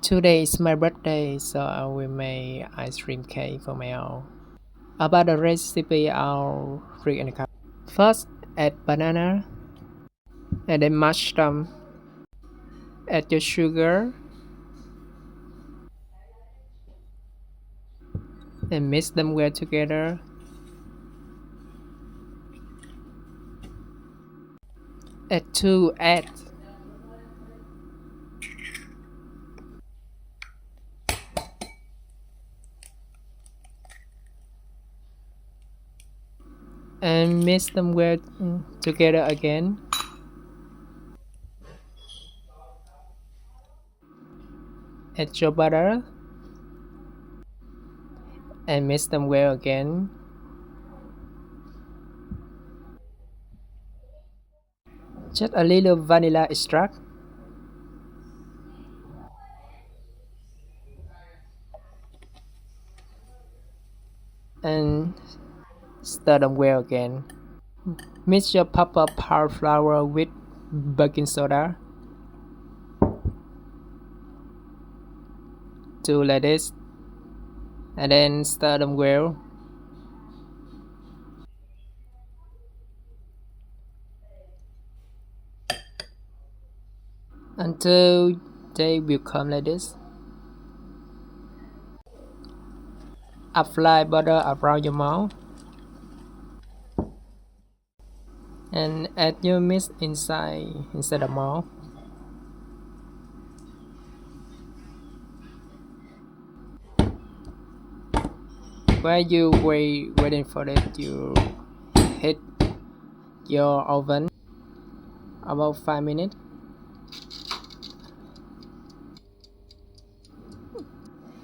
Today is my birthday, so I will make ice cream cake for my own. About the recipe, I'll read in the cup. First, add banana, and then mash them. Add your sugar and mix them well together. Add 2 eggs and mix them well together again. Add your butter and mix them well again. Just a little vanilla extract and stir them well again. Mix your pepper powder flour with baking soda. Do like this and then stir them well until they become like this. Apply butter around your mouth and add your mix inside the mouth. While you waiting for it, you heat your oven about 5 minutes.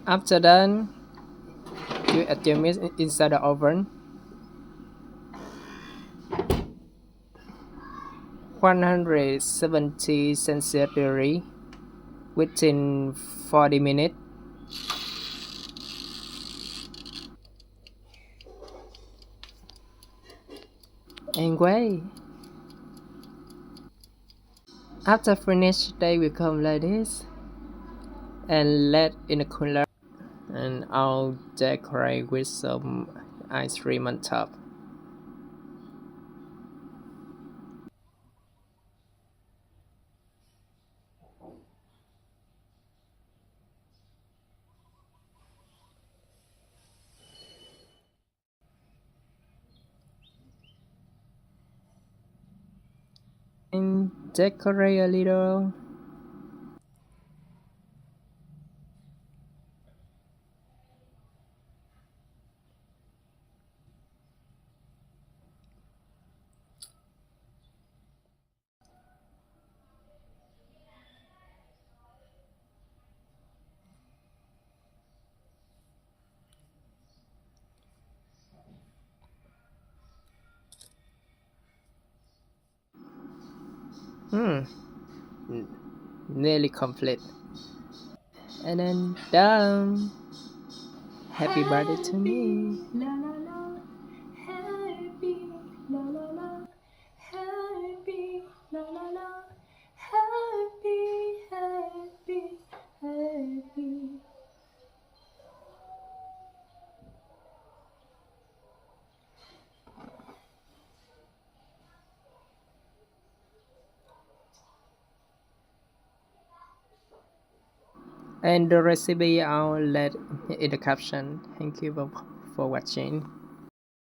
After that, you add your mix inside the oven. 170 Celsius degree within 40 minutes. And wait. After finished, they will come like this and let in the cooler. And I'll decorate with some ice cream on top. And decorate a little. Hmm, nearly complete. And then done. Happy birthday to me. La la la, happy, la la la, happy, la la la, happy, happy, happy. And the recipe I'll let in the caption. Thank you for watching.